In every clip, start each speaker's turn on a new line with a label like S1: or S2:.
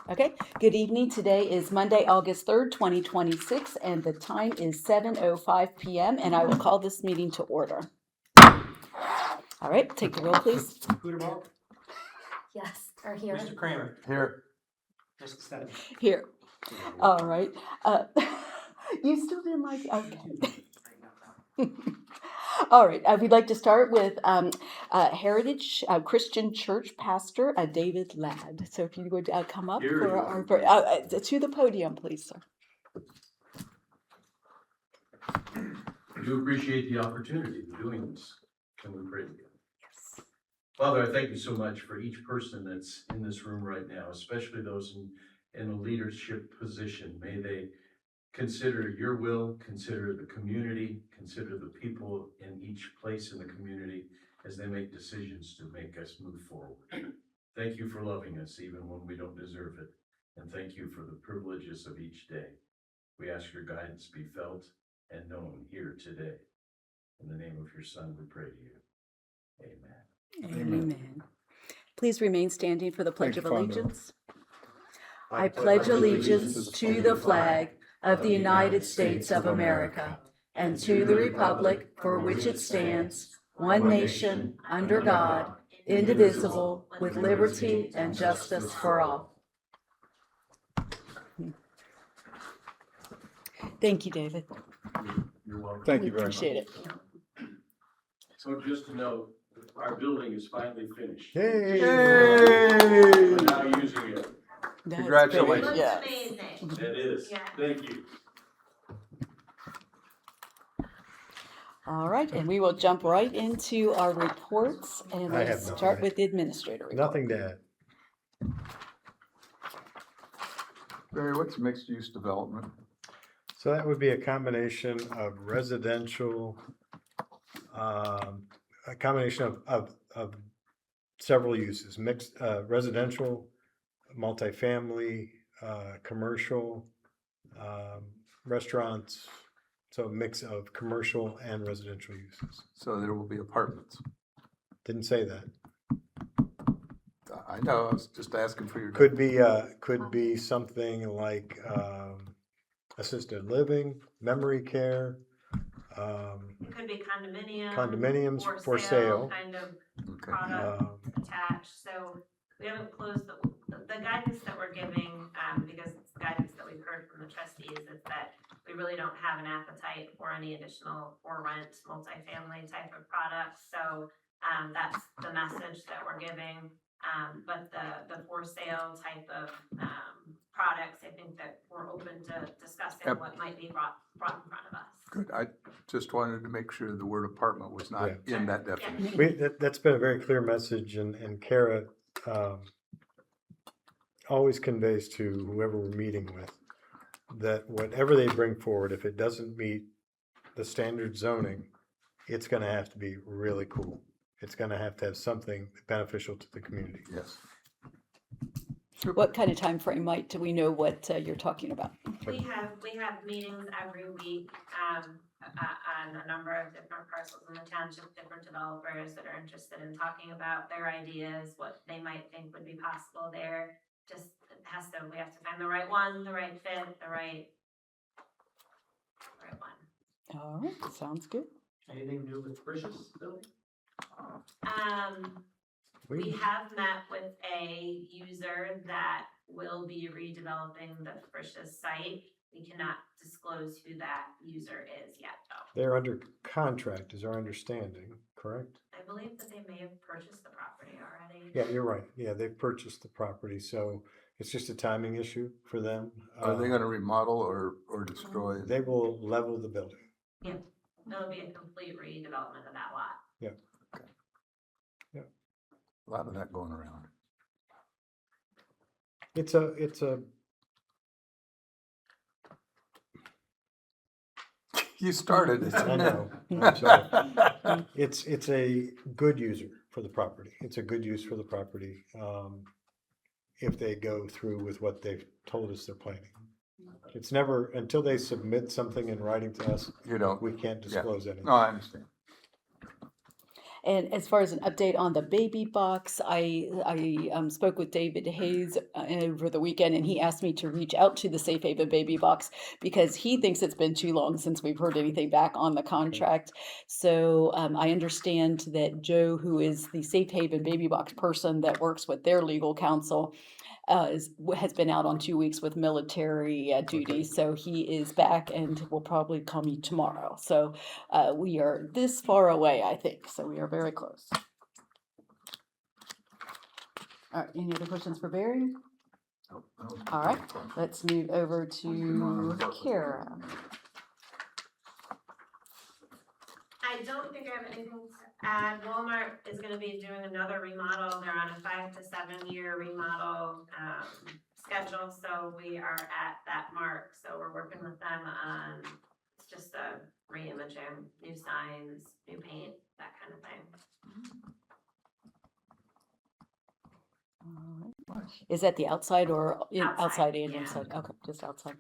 S1: Okay, good evening. Today is Monday, August 3rd, 2026, and the time is 7:05 p.m., and I will call this meeting to order. All right, take the roll, please.
S2: Hootermalt,
S3: Yes, are here.
S2: Mr. Kramer,
S4: Here.
S2: Mr. Stebbins.
S1: Here. All right. You still didn't like it? Okay. All right, we'd like to start with Heritage Christian Church Pastor David Ladd. So if you would come up to the podium, please, sir.
S4: I do appreciate the opportunity of doing this. Can we pray together? Yes. Father, I thank you so much for each person that's in this room right now, especially those in a leadership position. May they consider your will, consider the community, consider the people in each place in the community as they make decisions to make us move forward. Thank you for loving us even when we don't deserve it. And thank you for the privileges of each day. We ask your guidance be felt and known here today. In the name of your Son, we pray to you. Amen.
S1: Amen. Please remain standing for the Pledge of Allegiance. I pledge allegiance to the flag of the United States of America and to the republic for which it stands, one nation, under God, indivisible, with liberty and justice for all. Thank you, David.
S4: You're welcome.
S5: Thank you very much.
S1: Appreciate it.
S4: So just to know, our building is finally finished.
S5: Yay!
S4: We're now using it.
S1: That's
S5: Congratulations.
S1: great, yes.
S3: Amazing.
S4: It is.
S3: Yeah.
S4: Thank you.
S1: All right, and we will jump right into our reports, and
S5: I
S1: we'll
S5: have nothing.
S1: start with the administrator report.
S5: Nothing to add.
S6: Barry, what's mixed use development?
S5: So that would be a combination of residential, a combination of several uses, mixed, residential, multifamily, commercial, restaurants. So a mix of commercial and residential uses.
S6: So there will be apartments.
S5: Didn't say that.
S6: I know, I was just asking for your.
S5: Could be something like assisted living, memory care,
S3: It could be
S5: condominiums for sale.
S3: kind of
S6: Okay.
S3: product attached. So we haven't closed the guidance that we're giving, because it's the guidance that we've heard from the trustees, is that we really don't have an appetite for any additional for rent multifamily type of products. So that's the message that we're giving. But the for sale type of products, I think that we're open to discussing
S6: Yep.
S3: what might be brought in front of us.
S6: Good, I just wanted to make sure the word apartment was not
S5: Yeah.
S6: in that definition.
S5: That's been a very clear message, and Kara always conveys to whoever we're meeting with that whatever they bring forward, if it doesn't meet the standard zoning, it's going to have to be really cool. It's going to have something beneficial to the community.
S6: Yes.
S1: What kind of time frame do we know what you're talking about?
S3: We have meetings every week on a number of different parcels in the township, different developers that are interested in talking about their ideas, what they might think would be possible there. Just we have to find the right one, the right fit, the right one.
S1: All right, sounds good.
S2: Anything new with Frisch's building?
S3: We have met with a user that will be redeveloping the Frisch's site. We cannot disclose who that user is yet, though.
S5: They're under contract, is our understanding, correct?
S3: I believe that they may have purchased the property already.
S5: Yeah, you're right. Yeah, they've purchased the property, so it's just a timing issue for them.
S6: Are they gonna remodel or destroy?
S5: They will level the building.
S3: Yep, it'll be a complete redevelopment of that lot.
S6: A lot of that going around.
S5: It's a
S6: You started it.
S5: I know. I'm sorry. It's a good user for the property. It's a good use for the property, if they go through with what they've told us they're planning. It's never, until they submit something in writing to us,
S6: You don't,
S5: we can't disclose anything.
S6: no, I understand.
S1: And as far as an update on the baby box, I spoke with David Hayes over the weekend, and he asked me to reach out to the Safe Haven baby box because he thinks it's been too long since we've heard anything back on the contract. So I understand that Joe, who is the Safe Haven baby box person that works with their legal counsel, has been out on 2 weeks with military duty, so he is back and will probably call me tomorrow. So we are this far away, I think, so we are very close. All right, any other questions for Barry? All right, let's move over to Kara.
S3: I don't think I have anything to add. Walmart is gonna be doing another remodel. They're on a 5 to 7 year remodel schedule, so we are at that mark. So we're working with them on, it's just a re-imaging, new signs, new paint, that kind of thing.
S1: All right. Is that the outside or outside and
S3: yeah.
S1: inside? Okay, just outside.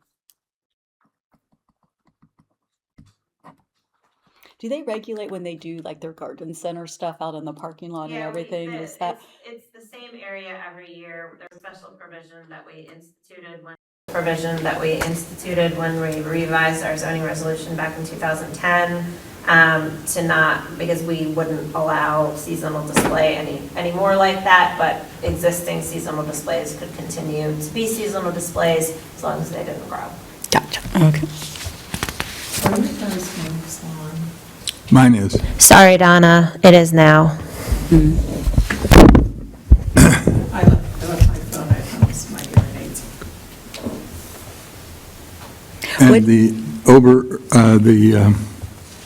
S1: Do they regulate when they do like their garden center stuff out in the parking lot and everything? Is that?
S3: It's the same area every year. There's special provision that we instituted when we revised our zoning resolution back in 2010, to not, because we wouldn't allow seasonal display any more like that, but existing seasonal displays could continue to be seasonal displays as long as they didn't grow.
S1: Gotcha. Okay.
S6: Mine is.
S3: Sorry, Donna, it is now.
S7: I left my phone at home, it's my hearing aids.
S6: And the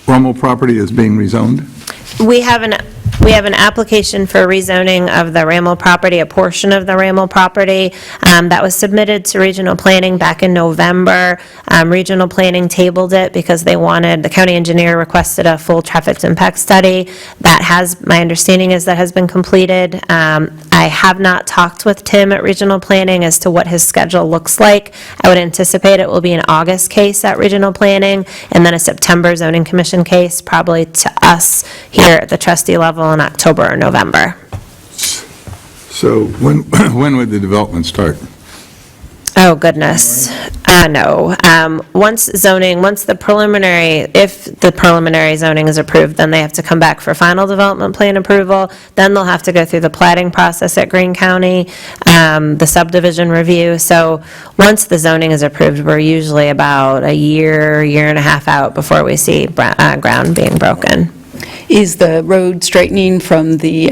S6: Rommel property is being rezoned?
S3: We have an application for rezoning of the Ramel property, a portion of the Ramel property, that was submitted to regional planning back in November. Regional planning tabled it because the county engineer requested a full traffic impact study. My understanding is that has been completed. I have not talked with Tim at regional planning as to what his schedule looks like. I would anticipate it will be an August case at regional planning, and then a September zoning commission case, probably to us here at the trustee level in October or November.
S6: So when would the development start?
S3: Oh, goodness. No. If the preliminary zoning is approved, then they have to come back for final development plan approval. Then they'll have to go through the plating process at Greene County, the subdivision review. So once the zoning is approved, we're usually about a year and a half out before we see ground being broken.
S1: Is the road straightening from the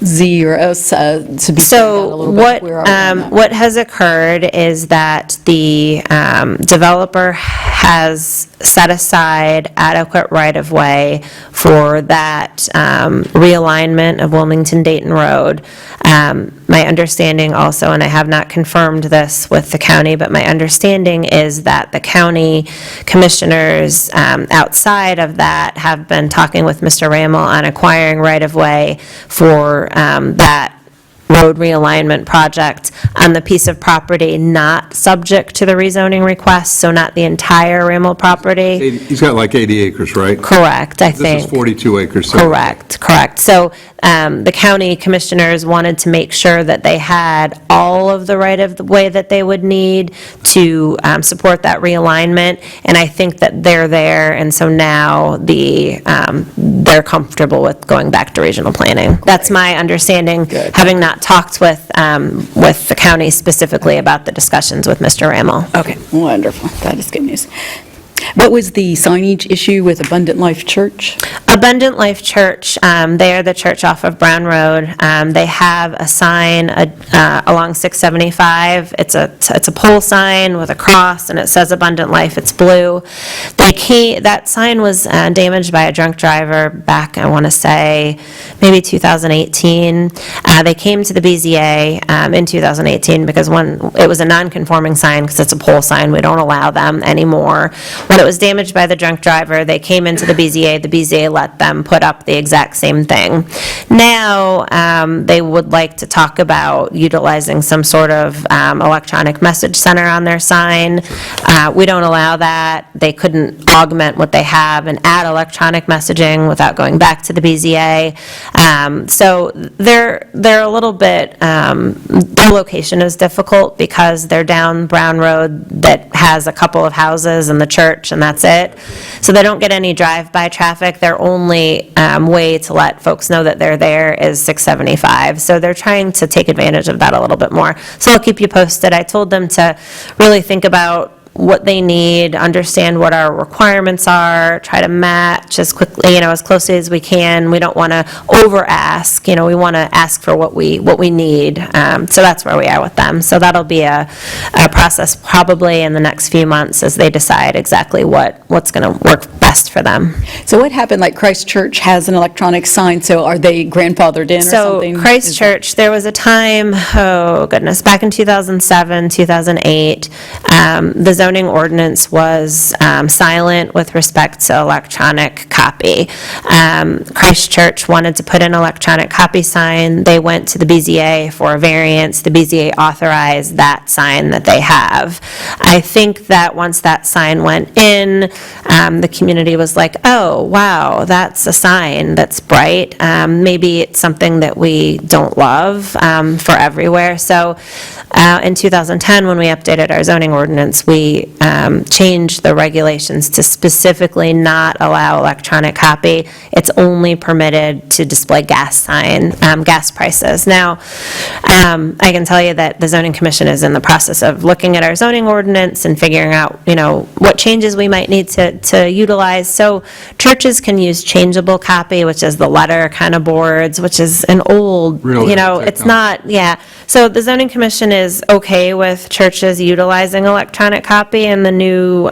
S1: Z or S to be straightened out a
S3: So
S1: little bit? Where are we on that?
S3: what has occurred is that the developer has set aside adequate right-of-way for that realignment of Wilmington-Dayton Road. My understanding also, and I have not confirmed this with the county, but my understanding is that the county commissioners outside of that have been talking with Mr. Ramel on acquiring right-of-way for that road realignment project on the piece of property not subject to the rezoning request, so not the entire Ramel property.
S6: He's got like 80 acres, right?
S3: Correct, I think.
S6: This is 42 acres. So
S3: Correct. So the county commissioners wanted to make sure that they had all of the right-of-way that they would need to support that realignment, and I think that they're there, and so now they're comfortable with going back to regional planning. That's my understanding, having not talked with the county specifically about the discussions with Mr. Ramel.
S1: Okay, wonderful. That is good news. What was the signage issue with Abundant Life Church?
S3: Abundant Life Church, they are the church off of Brown Road. They have a sign along 675. It's a pole sign with a cross, and it says Abundant Life. It's blue. That sign was damaged by a drunk driver back, I want to say, maybe 2018. They came to the BZA in 2018 because it was a non-conforming sign because it's a pole sign. We don't allow them anymore.
S8: that was damaged by the drunk driver. They came into the BZA let them put up the exact same thing. Now, they would like to talk about utilizing some sort of electronic message center on their sign. We don't allow that. They couldn't augment what they have and add electronic messaging without going back to the BZA. So they're a little bit, their location is difficult because they're down Brown Road that has a couple of houses and the church, and that's it. So they don't get any drive-by traffic. Their only way to let folks know that they're there is 675. So they're trying to take advantage of that a little bit more. So I'll keep you posted. I told them to really think about what they need, understand what our requirements are, try to match as quickly, as closely as we can. We don't want to over ask, we want to ask for what we need. So that's where we are with them. So that'll be a process probably in the next few months as they decide exactly what's going to work best for them.
S1: So what happened, like Christ Church has an electronic sign, so are they grandfathered in or something?
S8: So Christ Church, there was a time, oh goodness, back in 2007, 2008, the zoning ordinance was silent with respect to electronic copy. Christ Church wanted to put an electronic copy sign. They went to the BZA for a variance. The BZA authorized that sign that they have. I think that once that sign went in, the community was like, oh, wow, that's a sign that's bright. Maybe it's something that we don't love for everywhere. So in 2010, when we updated our zoning ordinance, we changed the regulations to specifically not allow electronic copy. It's only permitted to display gas prices. Now, I can tell you that the zoning commission is in the process of looking at our zoning ordinance and figuring out, what changes we might need to utilize. So churches can use changeable copy, which is the letter kind of boards, which is an old,
S6: Really
S8: it's not, yeah. So the zoning commission is okay with churches utilizing electronic copy in the new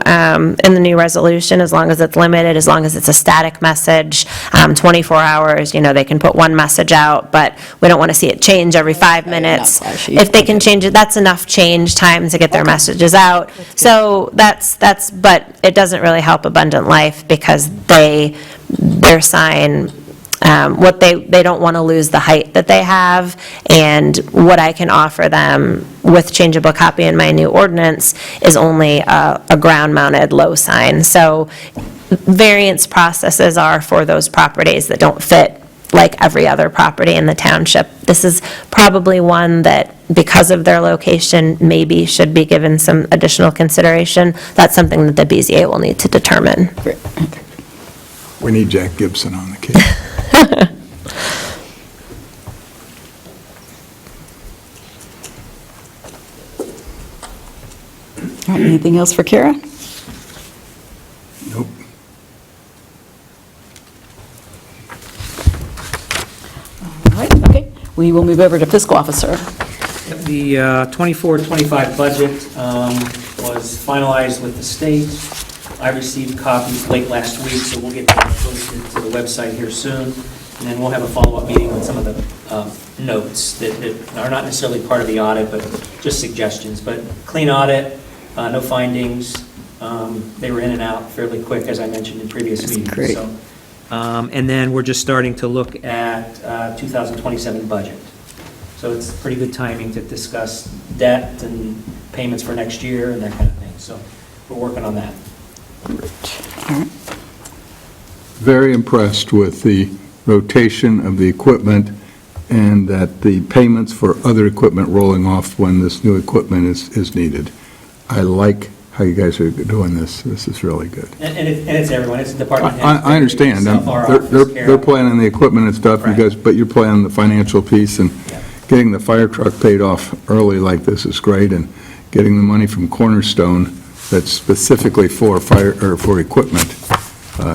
S8: resolution, as long as it's limited, as long as it's a static message, 24 hours, they can put one message out, but we don't want to see it change every 5 minutes. If they can change it, that's enough change time to get their messages out. So but it doesn't really help Abundant Life because their sign, they don't want to lose the height that they have, and what I can offer them with changeable copy in my new ordinance is only a ground-mounted low sign. So variance processes are for those properties that don't fit like every other property in the township. This is probably one that, because of their location, maybe should be given some additional consideration. That's something that the BZA will need to determine.
S6: We need Jack Gibson on the case.
S1: All right, anything else for Kara?
S6: Nope.
S1: All right, okay. We will move over to fiscal officer.
S2: The 24-25 budget was finalized with the state. I received copies late last week, so we'll get that posted to the website here soon. And then we'll have a follow-up meeting with some of the notes that are not necessarily part of the audit, but just suggestions. But clean audit, no findings. They were in and out fairly quick, as I mentioned in previous meetings.
S1: Great.
S2: So, and then we're just starting to look at 2027 budget. So it's pretty good timing to discuss debt and payments for next year and that kind of thing. So we're working on that.
S6: Very impressed with the rotation of the equipment and that the payments for other equipment rolling off when this new equipment is needed. I like how you guys are doing this. This is really good.
S2: And it's everyone, it's the department.
S6: I understand. They're planning the equipment and stuff, you
S2: Right.
S6: guys, but you're planning the financial piece, and
S2: Yeah.
S6: getting the fire truck paid off early like this is great, and getting the money from Cornerstone that's specifically for fire, or for equipment,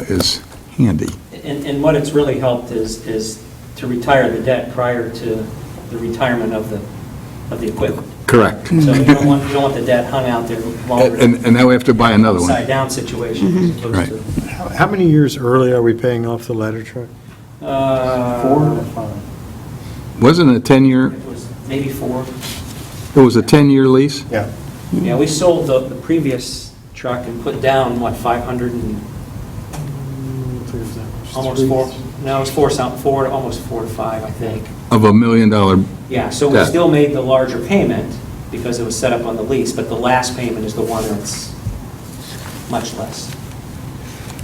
S6: is handy.
S2: And what it's really helped is to retire the debt prior to the retirement of the equipment.
S6: Correct.
S2: So you don't want the debt hung out there longer.
S6: And now we have to buy another one.
S2: Upside down situation as opposed
S6: Right.
S2: to.
S5: How many years early are we paying off the ladder truck?
S2: 4 or 5.
S6: Wasn't it a 10-year,
S2: It was maybe 4.
S6: it was a 10-year lease?
S5: Yeah.
S2: Yeah, we sold the previous truck and put down, what, 500 and, almost four, no, it was almost 4 to 5, I think.
S6: Of $1 million,
S2: Yeah, so we
S6: Yeah.
S2: still made the larger payment because it was set up on the lease, but the last payment is the one that's much less.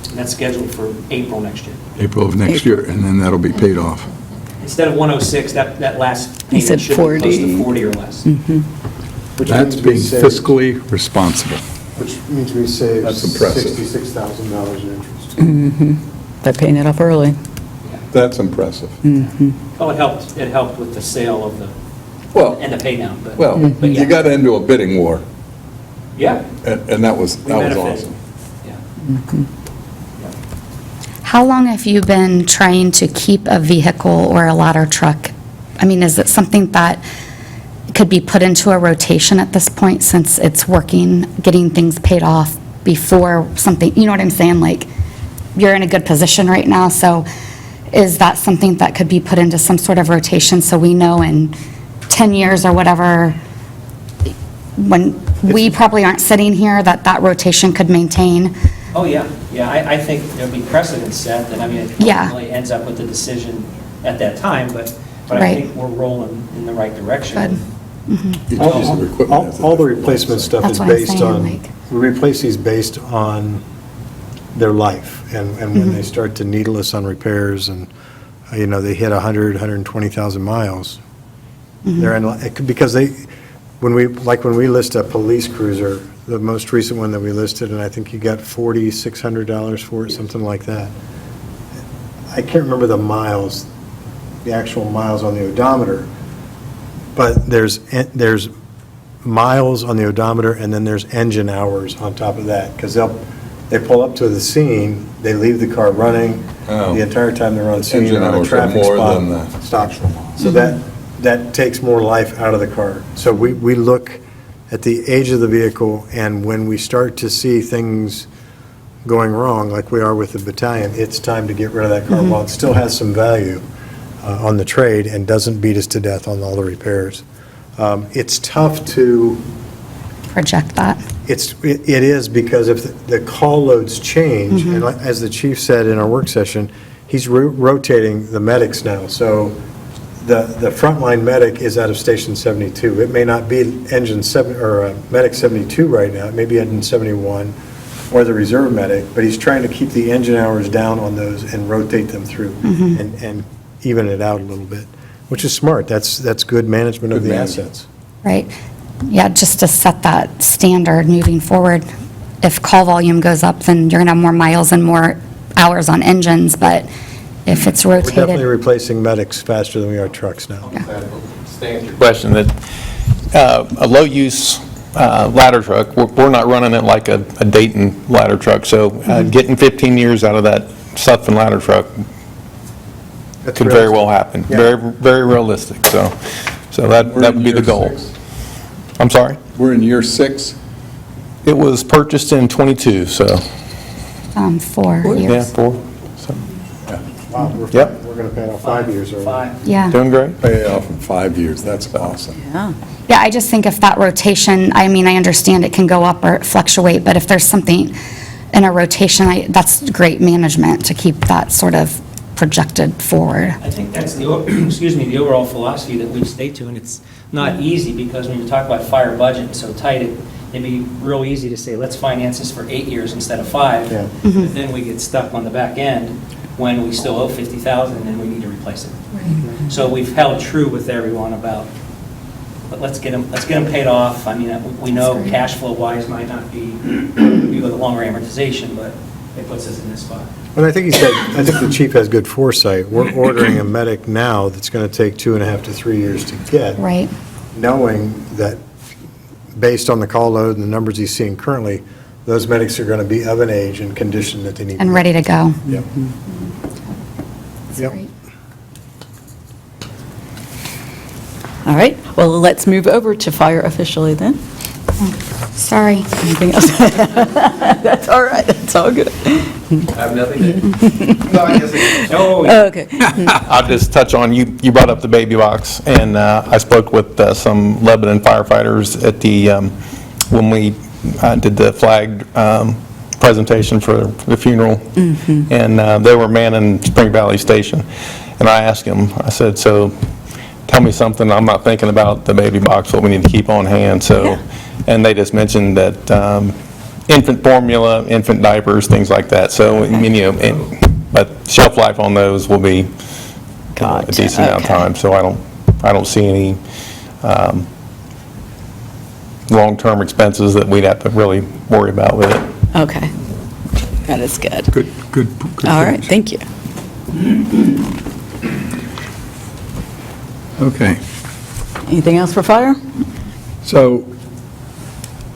S2: And that's scheduled for April next year.
S6: April of next year, and then that'll be paid off.
S2: Instead of 106, that last
S1: He said
S2: payment should be close
S1: 40.
S2: to 40 or less.
S5: Which
S6: That's
S5: means we
S6: being
S5: save-
S6: fiscally responsible.
S5: Which means we save
S6: That's impressive.
S5: $66,000 in interest.
S1: They're paying it off early.
S6: That's impressive.
S2: Oh, it helped with the sale of the,
S6: Well,
S2: and the pay down, but.
S6: well,
S2: but yeah.
S6: you got into a bidding war,
S2: Yeah.
S6: and that was
S2: we benefited.
S6: awesome.
S2: Yeah.
S9: How long have you been trying to keep a vehicle or a ladder truck? I mean, is it something that could be put into a rotation at this point since it's working, getting things paid off before something, you know what I'm saying? Like, you're in a good position right now, so is that something that could be put into some sort of rotation so we know in 10 years or whatever, when we probably aren't sitting here, that rotation could maintain?
S2: Oh, yeah, yeah, I think there'll be precedent set, that, I mean, it
S9: Yeah.
S2: ultimately ends up with the decision at that time, but I
S9: Right.
S2: think we're rolling in the right direction.
S9: Good.
S6: Each piece of equipment has a
S5: All the
S6: different
S5: replacement
S6: life
S5: stuff
S9: That's
S5: is
S9: what I'm
S5: based
S9: saying,
S5: on,
S9: like-
S5: we replace these based on their life, and when they start to needle us on repairs, and, they hit 120,000 miles, they're in, because when we list a police cruiser, the most recent one that we listed, and I think you got $4,600 for it, something like that. I can't remember the miles, the actual miles on the odometer, but there's miles on the odometer, and then there's engine hours on top of that, because they pull up to the scene, they leave the car running,
S6: Oh.
S5: the entire time they're on scene,
S6: Engine
S5: on a
S6: hours are
S5: traffic
S6: more
S5: spot,
S6: than the
S5: stop.
S6: actual miles.
S5: So that takes more life out of the car. So we look at the age of the vehicle, and when we start to see things going wrong, like we are with the battalion, it's time to get rid of that car while it still has some value on the trade and doesn't beat us to death on all the repairs. It's tough to,
S9: Project that.
S5: it is, because if the call loads change, and as the chief said in our work session, he's rotating the medics now. So the frontline medic is out of Station 72. It may not be medic 72 right now. It may be engine 71 or the reserve medic, but he's trying to keep the engine hours down on those and rotate them through and even it out a little bit, which is smart. That's good management of
S6: Good
S5: the
S6: management.
S5: assets.
S9: Right. Yeah, just to set that standard moving forward. If call volume goes up, then you're going to have more miles and more hours on engines, but if it's
S5: We're definitely
S9: rotated,
S5: replacing medics faster than we are trucks now.
S10: Question that a low-use ladder truck, we're not running it like a Dayton ladder truck, so getting 15 years out of that Sutphen ladder truck
S5: That's
S10: could very
S5: realistic.
S10: well happen.
S5: Yeah.
S10: Very, very realistic, so that
S6: We're
S10: would
S6: in
S10: be the
S6: year
S10: goal.
S6: 6.
S10: I'm sorry?
S6: We're in year 6.
S10: It was purchased in '22, so,
S9: 4
S10: yeah,
S9: years.
S10: 4, so,
S5: Wow,
S10: Yep.
S5: we're going to pay it off 5 years early.
S2: 5.
S9: Yeah.
S10: doing great.
S6: Pay off in 5 years, that's awesome.
S1: Yeah.
S9: Yeah, I just think if that rotation, I mean, I understand it can go up or fluctuate, but if there's something in a rotation, that's great management to keep that sort of projected forward.
S2: I think that's the the overall philosophy that we stay to, and it's not easy, because when you talk about fire budget so tight, it'd be real easy to say, let's finance this for 8 years instead of 5.
S5: Yeah.
S2: But then we get stuck on the back end when we still owe 50,000 and we need to replace it. So we've held true with everyone about, but let's get them paid off. I mean, we know
S9: That's great.
S2: cash flow wise might not be with a longer amortization, but it puts us in this spot.
S5: And I think I think the chief has good foresight. We're ordering a medic now that's going to take 2.5 to 3 years to get,
S9: Right.
S5: knowing that based on the call load and the numbers he's seeing currently, those medics are going to be of an age and condition that they need.
S9: And ready to go.
S5: Yep.
S9: That's
S5: Yep.
S9: great.
S1: All right, well, let's move over to fire officially then.
S9: Sorry.
S1: Anything else? That's all right, that's all good.
S10: I have nothing to.
S2: Oh,
S1: Okay.
S10: I'll just touch on, you brought up the baby box, and I spoke with some Lebanon firefighters at the, when we did the flag presentation for the funeral, and they were manning Spring Valley Station. And I asked him, I said, so tell me something I'm not thinking about the baby box, what we need to keep on hand. So, and they just mentioned that infant formula, infant diapers, things like that. So, I mean, but shelf life on those will be a decent amount of time. So I don't see any long-term expenses that we'd have to really worry about with it.
S1: Okay. That is good.
S6: Good.
S1: All right, thank you.
S6: Okay,
S1: Anything else for fire?
S6: so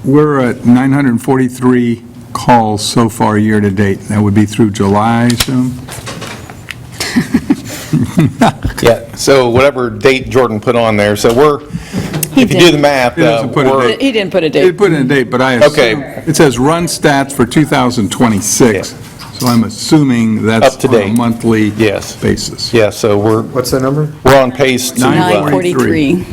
S6: we're at 943 calls so far year-to-date. That would be through July, I assume?
S10: Yeah, so whatever date Jordan put on there, so if you do the math,
S6: He doesn't put a
S10: we're,
S6: date.
S1: He didn't put a
S6: They
S1: date.
S6: put in a date, but I assume,
S10: Okay.
S6: it says run stats for 2026, so I'm assuming that's
S10: Up to
S6: on a
S10: date.
S6: monthly
S10: Yes.
S6: basis.
S10: yeah, so
S5: What's the number?
S10: we're on pace to,
S1: 943.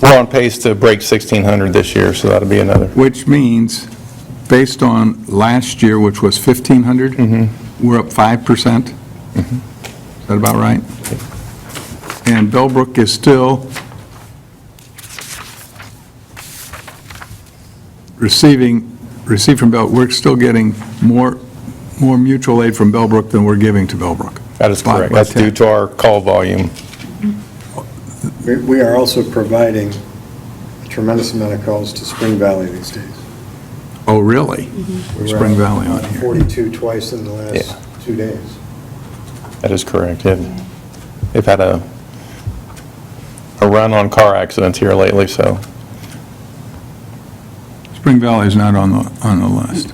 S10: we're on pace to break 1,600 this year, so that'll be another.
S6: Which means, based on last year, which was 1,500, we're up 5%? Is that about right? And Bellbrook is still received from we're still getting more mutual aid from Bellbrook than we're giving to Bellbrook.
S10: That is
S6: Five
S10: correct.
S6: by
S10: That's
S6: 10.
S10: due to our call volume.
S5: We are also providing a tremendous amount of calls to Spring Valley these days.
S6: Oh, really?
S5: We were
S6: Spring Valley on here.
S5: 42 twice in the last
S10: Yeah.
S5: 2 days.
S10: That is correct. They've had a run on car accidents here lately, so.
S6: Spring Valley is not on the list.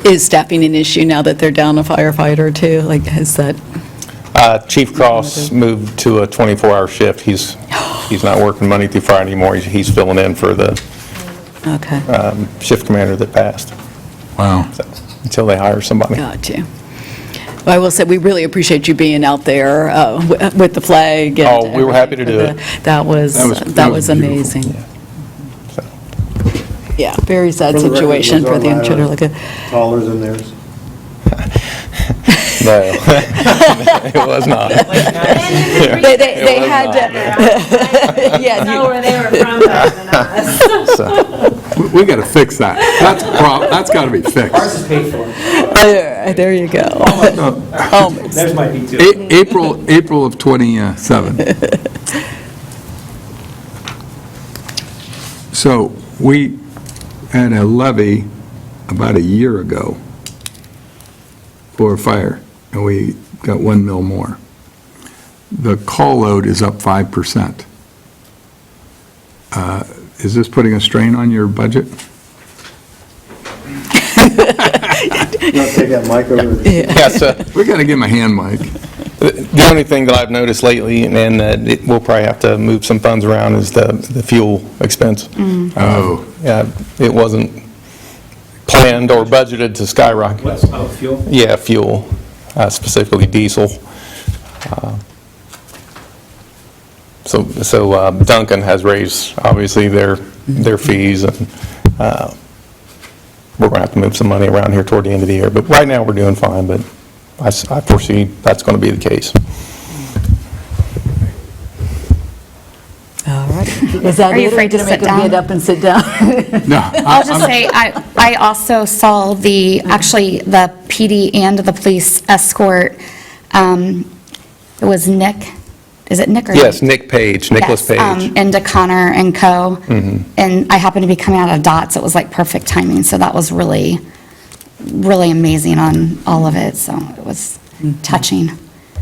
S1: Is staffing an issue now that they're down a firefighter too? Like, has that,
S10: Chief Cross moved to a 24-hour shift. He's not working Monday through Friday anymore. He's filling in for the
S1: okay,
S10: shift commander that passed,
S6: Wow.
S10: so, until they hire somebody.
S1: got you. Well, I will say, we really appreciate you being out there with the flag. and
S10: Oh, we were happy to do
S1: everything.
S10: it.
S1: That was
S6: That was beautiful.
S1: amazing.
S10: So,
S1: Yeah, very sad
S5: For the record,
S1: situation
S5: was
S1: for
S5: our
S1: the intruder.
S5: ladder
S1: Like a-
S5: Taller than theirs?
S10: no, it was not.
S1: They had to, yeah,
S3: Know where they were from better than us.
S10: So,
S6: We got to fix that. That's got to be
S2: Ours
S6: fixed.
S2: is paid for.
S1: there you go. Almost.
S2: Theirs might be too.
S6: April of 27. So we had a levy about a year ago for fire, and we got 1 mil more. The call load is up 5%. Is this putting a strain on your budget?
S5: You want to take that mic over?
S10: yeah, so
S6: We got to give him a hand mic.
S10: the only thing that I've noticed lately, and we'll probably have to move some funds around, is the fuel expense.
S6: Oh,
S10: Yeah, it wasn't planned or budgeted to skyrocket.
S2: What's, fuel?
S10: Yeah, fuel, specifically diesel. So Duncan has raised, obviously, their fees, and we're going to have to move some money around here toward the end of the year. But right now, we're doing fine, but I foresee that's going to be the case.
S1: All right. Is that
S9: Are you
S1: it?
S9: afraid to
S1: Gonna make
S9: sit
S1: them get
S9: down?
S1: up and sit down?
S6: no.
S9: I'll just say, I also saw actually, the PD and the police escort, it was Nick, is it Nick or?
S10: Yes, Nick Page, Nicholas
S9: Yes,
S10: Page.
S9: into Connor and Co. And I happened to be coming out of Dots, it was like perfect timing, so that was really, really amazing on all of it, so it was touching.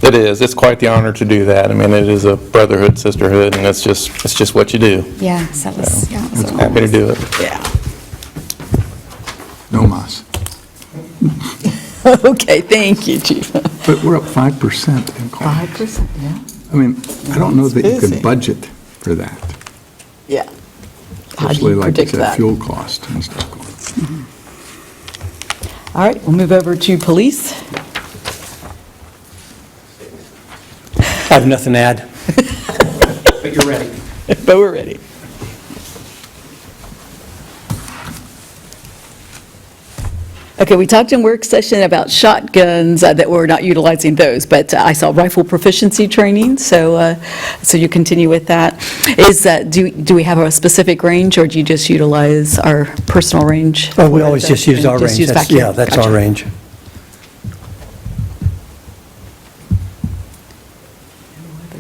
S10: It is. It's quite the honor to do that. I mean, it is a brotherhood, sisterhood, and it's just what you do.
S9: Yeah, so it was, yeah, it was really
S10: Happy to
S9: nice.
S10: do it.
S1: Yeah.
S6: No mas.
S1: Okay, thank you, Chief.
S6: But we're up 5% in calls.
S1: 5%, yeah.
S6: I mean, I don't know that you
S1: Busy.
S6: could budget for that,
S1: Yeah. How do
S6: especially
S1: you
S6: like you
S1: predict
S6: said,
S1: that?
S6: fuel cost and stuff going.
S1: All right, we'll move over to police.
S2: I have nothing to add. But you're ready.
S1: But we're ready. Okay, we talked in work session about shotguns, that we're not utilizing those, but I saw rifle proficiency training, so you continue with that. Do we have a specific range, or do you just utilize our personal range?
S11: Oh, we always just use our range.
S1: use
S11: That's-
S1: vacuum?
S11: Yeah, that's
S1: Gotcha.
S11: our range.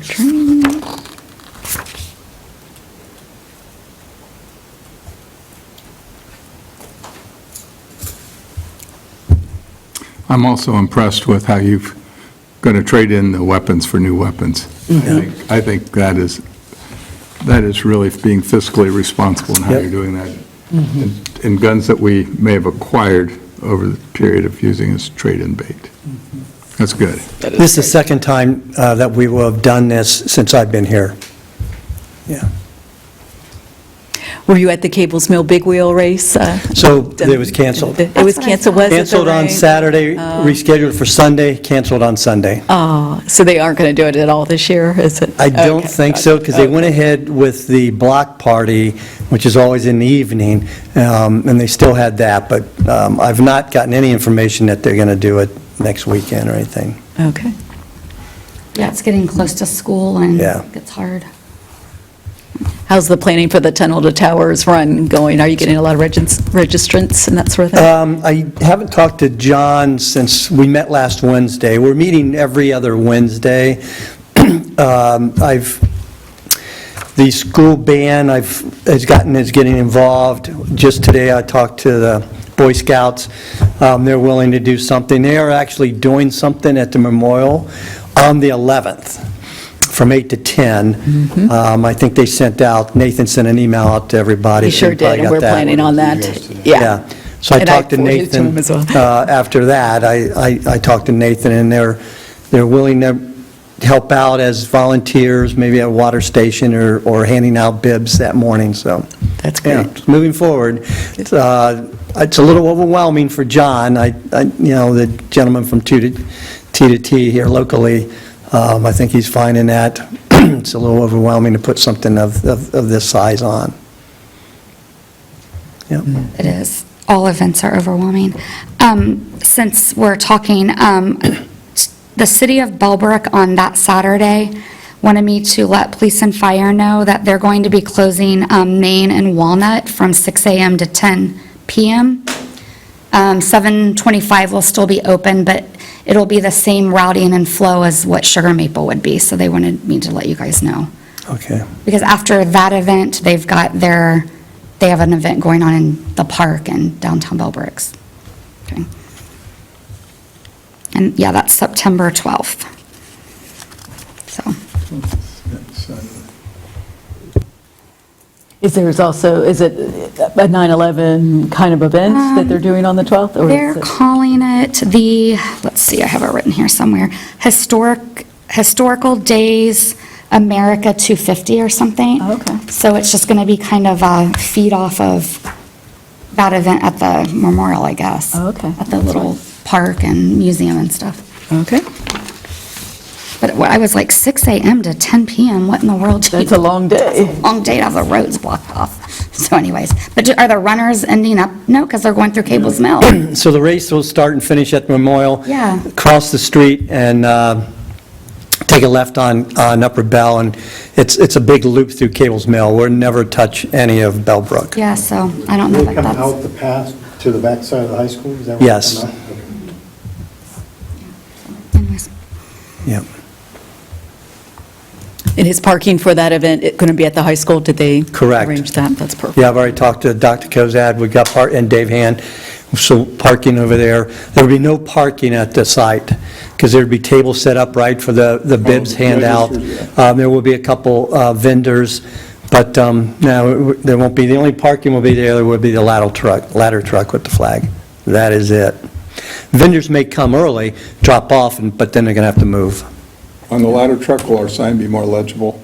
S1: Training.
S6: I'm also impressed with how you've going to trade in the weapons for new weapons. I think that is really being fiscally responsible in how
S11: Yep.
S6: you're doing that. And guns that we may have acquired over the period of using as trade-in bait. That's good.
S11: This is the second time that we will have done this since I've been here. Yeah.
S1: Were you at the Cables Mill Big Wheel race?
S11: So it was canceled.
S1: It was canceled, was it? the
S11: Canceled on
S1: rain?
S11: Saturday, rescheduled for Sunday, canceled on Sunday.
S1: Oh, so they aren't going to do it at all this year, is it?
S11: I don't
S1: Okay,
S11: think
S1: gotcha.
S11: so, because they went ahead with the block party, which is always in the evening, and they still had that, but I've not gotten any information that they're going to do it next weekend or anything.
S1: Okay.
S9: Yeah, it's getting close to school and
S11: Yeah.
S9: it's hard.
S1: How's the planning for the Tunnel to Towers run going? Are you getting a lot of registrants and that sort of thing?
S11: I haven't talked to John since we met last Wednesday. We're meeting every other Wednesday. The school band is getting involved. Just today, I talked to the Boy Scouts. They're willing to do something. They are actually doing something at the memorial on the 11th. From 8 to 10. I think they Nathan sent an email out to everybody.
S1: He
S11: so
S1: sure
S11: you probably
S1: did, and
S11: got
S1: we're
S11: that.
S1: planning on that.
S11: Yeah. So I
S1: And
S11: talked to
S1: forwarded it to
S11: Nathan
S1: him as well.
S11: after that. I talked to Nathan, and they're willing to help out as volunteers, maybe at a water station or handing out bibs that morning, so.
S1: That's
S11: Yeah,
S1: great.
S11: it's moving forward. It's a little overwhelming for John. The gentleman from T to T here locally, I think he's finding that it's a little overwhelming to put something of this size on. Yep.
S9: It is. All events are overwhelming. Since we're talking, the city of Bellbrook on that Saturday wanted me to let police and fire know that they're going to be closing Main and Walnut from 6 a.m. to 10 p.m. 725 will still be open, but it'll be the same routing and flow as what Sugar Maple would be, so they wanted me to let you guys know.
S11: Okay.
S9: Because after that event, they have an event going on in the park in downtown Bellbrooks. Okay. And yeah, that's September 12th. So,
S1: Is it a 9/11 kind of event that they're doing on the 12th? Or
S9: they're
S1: is it-
S9: calling it let's see, I have it written here somewhere, Historical Days America 250 or something.
S1: Oh, okay.
S9: So it's just going to be kind of a feed off of that event at the memorial, I guess.
S1: Oh, okay.
S9: At the little park and museum and stuff.
S1: Okay,
S9: But I was like 6 a.m. to 10 p.m., what in the world?
S1: that's a long day.
S9: Long day to have the roads blocked off. So anyways, but are the runners ending up? No, because they're going through Cables Mill.
S11: So the race will start and finish at the memorial.
S9: Yeah.
S11: Cross the street and take a left on Upper Bell, and it's a big loop through Cables Mill. We'll never touch any of Bellbrook.
S9: Yeah, so I don't know
S5: They
S9: that
S5: come
S9: that's,
S5: out the path to the backside of the high school? Is that where they
S11: Yes.
S5: come out?
S9: anyways.
S11: Yep.
S1: And is parking for that event going to be at the high school? Did they
S11: Correct.
S1: arrange that? That's perfect.
S11: Yeah, I've already talked to Dr. Kozad, we got and Dave Hand, so parking over there. There will be no parking at the site, because there'd be tables set up right for the bibs handout. There will be a couple vendors, but no, there won't be, the only parking will be there will be the ladder truck with the flag. That is it. Vendors may come early, drop off, but then they're going to have to move.
S6: On the ladder truck, will our sign be more legible?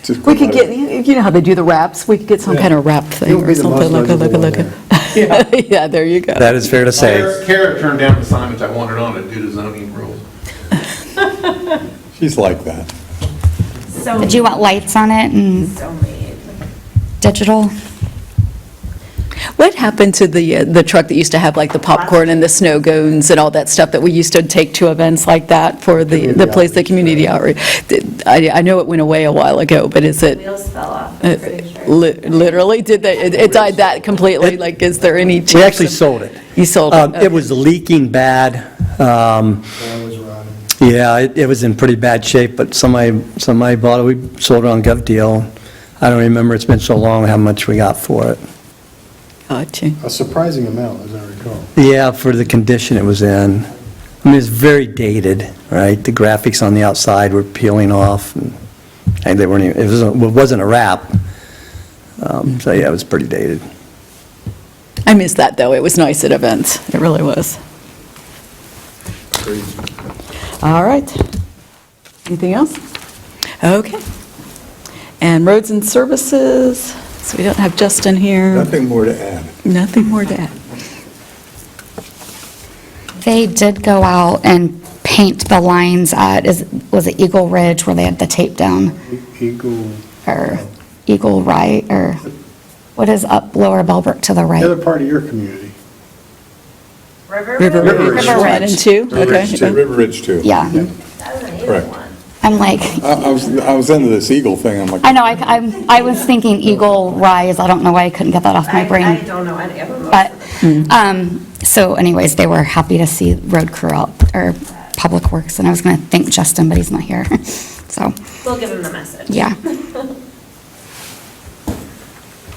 S6: Just
S1: We
S6: go
S1: could
S6: let
S1: get, you know how they do the wraps? We could get some kind of wrap thing
S5: You'll
S1: or
S5: be the
S1: something.
S5: most
S1: Look,
S5: legible
S1: look.
S5: one
S1: Yeah, there you go.
S11: That is fair to say.
S12: Kara turned down the assignments I wanted on it due to zoning rules.
S6: She's like that.
S3: So,
S9: Did you want lights on it and
S3: so made.
S9: digital?
S1: What happened to the truck that used to have like the popcorn and the snow cones and all that stuff that we used to take to events like that for the place, the community outreach? I know it went away a while ago, but is it,
S3: Wheels fell off, I'm pretty sure.
S1: literally, did they, it died that completely? Like, is there any chance?
S11: We actually
S1: of-
S11: sold it.
S1: You sold it?
S11: It was leaking bad. Yeah, it was in pretty bad shape, but somebody bought it. We sold it on Gov Deal. I don't remember, it's been so long, how much we got for it.
S1: Gotcha.
S5: A surprising amount, as I recall.
S11: Yeah, for the condition it was in. I mean, it's very dated, right? The graphics on the outside were peeling off, and they weren't even, it wasn't a wrap. So, yeah, it was pretty dated.
S1: I miss that, though. It was nice at events. It really was. All right. Anything else? Okay. And roads and services, so we don't have Justin here.
S6: Nothing more to add.
S1: Nothing more to add.
S9: They did go out and paint the lines at, was it Eagle Ridge where they had the tape down?
S5: Eagle,
S9: Or Eagle Right, or what is up Lower Bellbrook to the
S5: the
S9: right?
S5: other part of your community.
S3: River
S1: River
S3: Ridge?
S1: Ridge,
S9: River
S1: 1
S9: Ridge.
S1: and 2, okay.
S6: River Ridge too.
S9: Yeah.
S3: That was an easy
S6: Correct.
S3: one.
S9: I'm like,
S6: I was into this Eagle thing, I'm like.
S9: I know, I was thinking Eagle Rise, I don't know why I couldn't get that off my
S3: I
S9: brain.
S3: don't know any of them.
S9: But, so anyways, they were happy to see road crew out, or Public Works, and I was gonna thank Justin, but he's not here. So,
S3: We'll give them the message.
S9: yeah.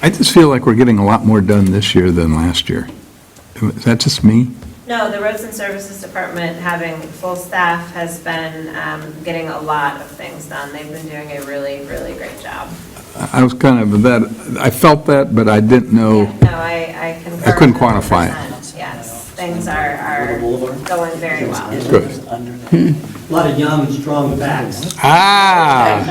S6: I just feel like we're getting a lot more done this year than last year. Is that just me?
S3: No, the Roads and Services Department, having full staff, has been getting a lot of things done. They've been doing a really, really great job.
S6: I was kind of that, I felt that, but I didn't know.
S3: No, I concur.
S6: I couldn't quantify it.
S3: 100%. Yes, things are going very well.
S6: Good.
S11: A lot of young, strong backs.
S6: Ah,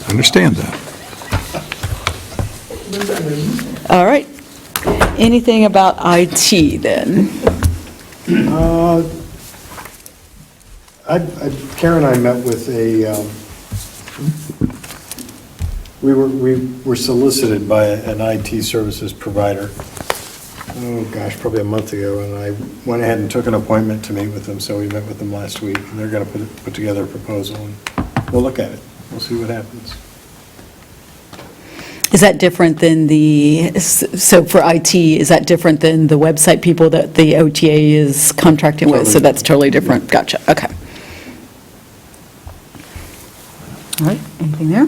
S6: understand that.
S1: All right. Anything about IT then?
S5: Karen and I met with we were solicited by an IT services provider, oh gosh, probably a month ago, and I went ahead and took an appointment to meet with them, so we met with them last week, and they're gonna put together a proposal, and we'll look at it, we'll see what happens.
S1: Is that different than so for IT, is that different than the website people that the OTA is contracting with? So that's totally different. Gotcha. Okay. All right. Anything there?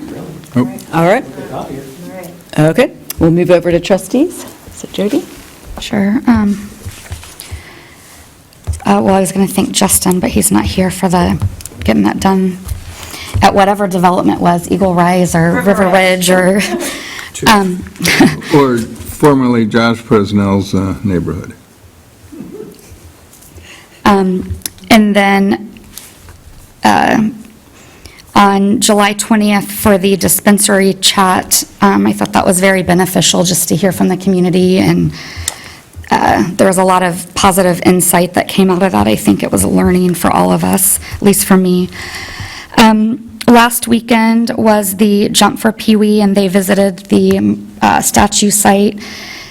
S6: Nope.
S1: All right. Okay. We'll move over to trustees. So Jody?
S9: Sure. Well, I was going to thank Justin, but he's not here for getting that done at whatever development was, Eagle Rise or River Ridge or,
S6: Or formerly Josh Presnell's neighborhood.
S9: and then on July 20th for the dispensary chat, I thought that was very beneficial just to hear from the community, and there was a lot of positive insight that came out of that. I think it was a learning for all of us, at least for me. Last weekend was the Jump for Pee-wee, and they visited the statue site.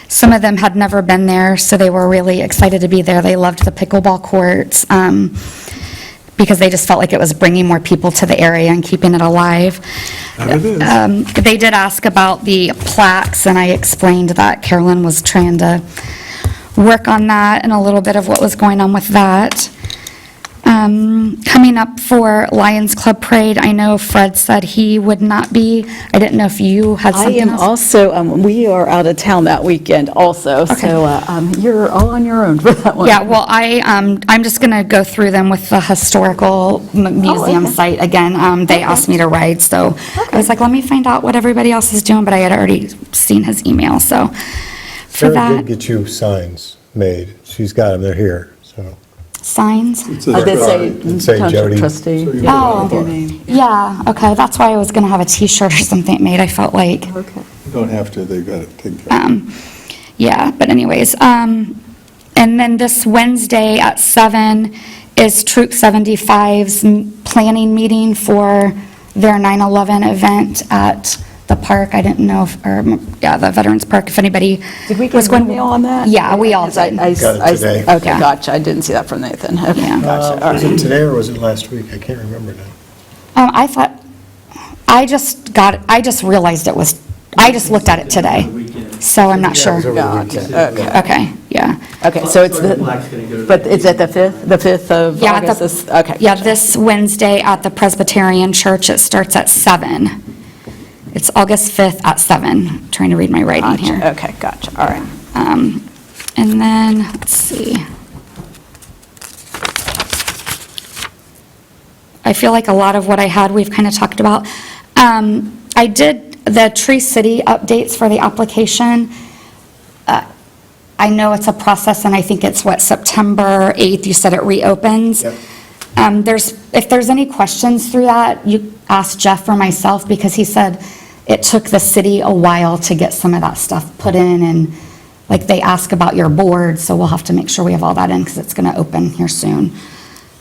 S9: Some of them had never been there, so they were really excited to be there. They loved the pickleball courts because they just felt like it was bringing more people to the area and keeping it alive.
S6: It is.
S9: They did ask about the plaques, and I explained that Carolyn was trying to work on that and a little bit of what was going on with that. Coming up for Lions Club Parade, I know Fred said he would not be. I didn't know if you had
S1: I
S9: something
S1: am
S9: else.
S1: also, we are out of town that weekend also, so you're all on your own for that one.
S9: Yeah, well, I'm just going to go through them with the historical museum
S1: okay.
S9: site again. They asked me to ride, so I was like, let me find out what everybody else is doing, but I had already seen his email, so for
S5: Sarah
S9: that,
S5: did get you signs made, she's got them, they're here, so.
S9: signs.
S1: They
S5: say
S1: township
S5: Jody.
S1: trustee.
S9: Oh,
S1: Their name.
S9: yeah, okay, that's why I was going to have a T-shirt or something made, I felt like.
S1: Okay.
S6: You don't have to, they've got it taken care of.
S9: Yeah, but anyways, and then this Wednesday at 7 is Troop 75's planning meeting for their 9/11 event at the park. I didn't know if, or, yeah, the Veterans Park, if anybody
S1: Did we
S9: was
S1: get an
S9: going.
S1: email on that?
S9: Yeah, we all
S1: Because
S9: did.
S5: Got it today.
S1: Okay,
S9: Yeah.
S1: gotcha. I didn't see that from Nathan. Okay,
S9: Yeah.
S1: gotcha. All
S5: Was it
S1: right.
S5: today or was it last week? I can't remember now.
S9: I thought, I just realized it was, I just looked at it today, so I'm not
S5: Yeah, it
S9: sure.
S5: was over the
S1: Gotcha.
S5: weekend.
S1: Okay.
S9: Okay, yeah.
S1: Okay, so it's but it's at the 5th of
S9: Yeah, at
S1: August? Okay.
S9: Yeah, this Wednesday at the Presbyterian Church, it starts at 7. It's August 5th at 7. Trying to read my writing
S1: Gotcha.
S9: here.
S1: Okay, gotcha. All right.
S9: And then, let's see. I feel like a lot of what I had, we've kind of talked about. I did the Tree City updates for the application. I know it's a process, and I think it's September 8th, you said it reopens.
S5: Yep.
S9: If there's any questions through that, you ask Jeff or myself, because he said it took the city a while to get some of that stuff put in, and like they ask about your board, so we'll have to make sure we have all that in, because it's going to open here soon.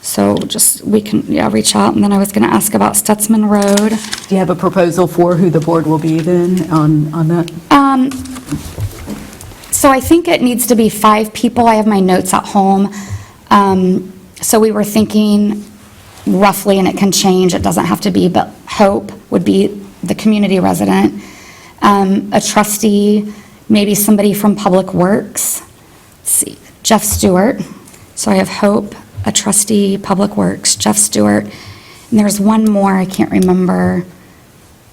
S9: So we can, reach out. And then I was going to ask about Stutzman Road.
S1: Do you have a proposal for who the board will be then on that?
S9: So I think it needs to be 5 people. I have my notes at home. So we were thinking roughly, and it can change, it doesn't have to be, but Hope would be the community resident, a trustee, maybe somebody from Public Works. Let's see, Jeff Stewart. So I have Hope, a trustee, Public Works, Jeff Stewart. And there's one more, I can't remember.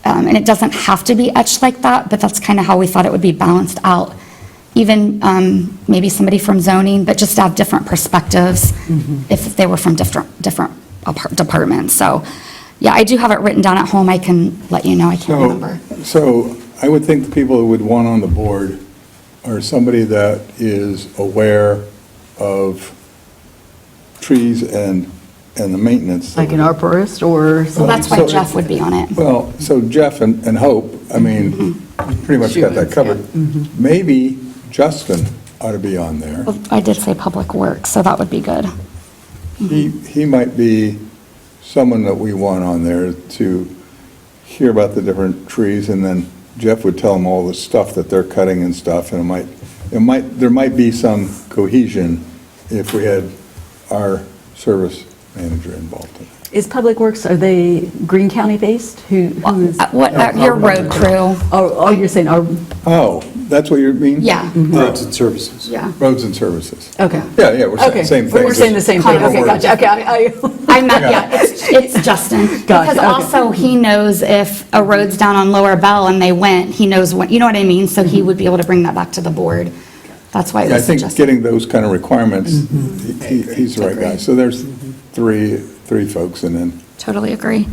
S9: And it doesn't have to be etched like that, but that's kind of how we thought it would be balanced out. Even maybe somebody from zoning, but just to have different perspectives if they were from different departments. So, yeah, I do have it written down at home. I can let you know. I can't remember.
S6: So I would think the people who would want on the board are somebody that is aware of trees and the maintenance.
S1: Like an arborist or
S9: So
S1: something?
S9: that's why
S6: So-
S9: Jeff would be on it.
S6: Well, so Jeff and Hope, I mean, pretty much got that covered. Maybe Justin ought to be on there.
S9: Well, I did say Public Works, so that would be good.
S6: He might be someone that we want on there to hear about the different trees, and then Jeff would tell them all the stuff that they're cutting and stuff, and there might be some cohesion if we had our service manager involved in it.
S1: Is Public Works, are they Greene County based? Who is?
S9: Your road crew.
S1: Oh, you're saying,
S6: Oh, that's what you mean?
S9: Yeah,
S5: Roads and services.
S9: yeah.
S6: Roads and services.
S1: okay.
S6: Yeah, we're saying
S1: Okay,
S6: the same thing.
S1: we're saying the same thing. Okay, gotcha. Okay,
S9: I meant, yeah, it's Justin.
S1: Gotcha,
S9: Because
S1: okay.
S9: also he knows if a road's down on Lower Bell and they went, he knows what, you know what I mean? So he would be able to bring that back to the board. That's why it
S6: Yeah, I
S9: was
S6: think
S9: suggested.
S6: getting those kind of requirements, he's the right guy. So there's three folks, and then
S9: Totally agree.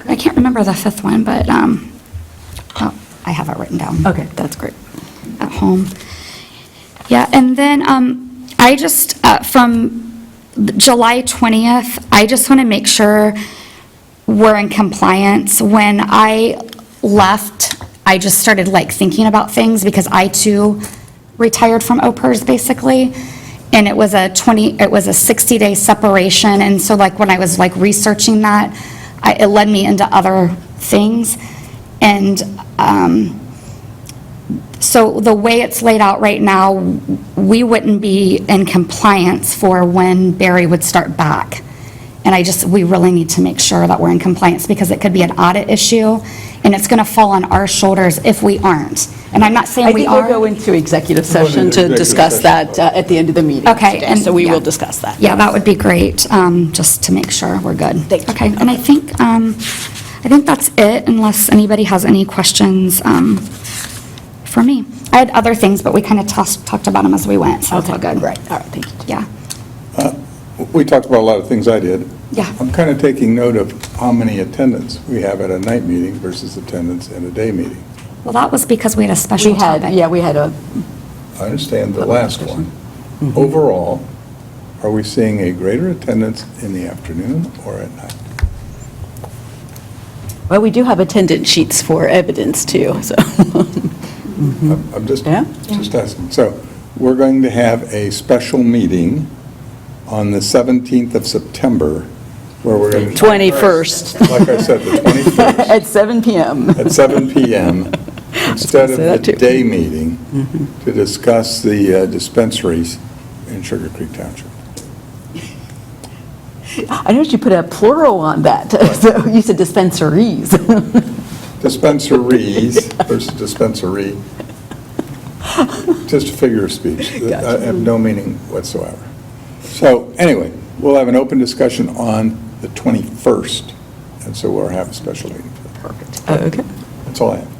S9: I can't remember the 5th one, but, oh, I have it written down.
S1: Okay, that's great.
S9: At home. Yeah, and then I just, from July 20th, I just want to make sure we're in compliance. When I left, I just started like thinking about things because I too retired from OPERS basically. And it was a 60-day separation. And so like when I was like researching that, it led me into other things. And so the way it's laid out right now, we wouldn't be in compliance for when Barry would start back. And we really need to make sure that we're in compliance because it could be an audit issue and it's going to fall on our shoulders if we aren't. And I'm not saying
S1: I
S9: we
S1: think we'll
S9: are.
S1: go into executive session
S6: into
S1: to
S6: executive
S1: discuss
S6: session.
S1: that at the end of the meeting.
S9: Okay,
S1: today,
S9: and-
S1: so we
S9: yeah.
S1: will discuss that.
S9: Yeah, that would be great, just to make sure we're good.
S1: Thank you.
S9: Okay, and I think that's it unless anybody has any questions for me. I had other things, but we kind of talked about them as we went, so it's all good.
S1: Great, all right, thank you.
S9: Yeah,
S6: we talked about a lot of things I did.
S9: yeah.
S6: I'm kind of taking note of how many attendants we have at a night meeting versus attendance at a day meeting.
S9: Well, that was because we had a special
S1: We had,
S9: topic.
S1: yeah, we had a,
S6: I understand the last one. Overall, are we seeing a greater attendance in the afternoon or at night?
S1: well, we do have attendance sheets for evidence too, so.
S6: I'm just
S1: Yeah.
S6: asking. So we're going to have a special meeting on the 17th of September, where we're going to...
S1: 21st
S6: Like I said, the 21st.
S1: at 7 PM.
S6: At 7 PM, instead of
S1: say that
S6: the
S1: too.
S6: day meeting, to discuss the dispensaries in Sugar Creek Township.
S1: I noticed you put a plural on that, so you said dispensaries.
S6: Dispensaries versus dispensary. Just a figure of speech. I have no meaning whatsoever. So, anyway, we'll have an open discussion on the 21st, and so we'll have a special meeting for that. Perfect.
S1: Okay.
S6: That's all I have.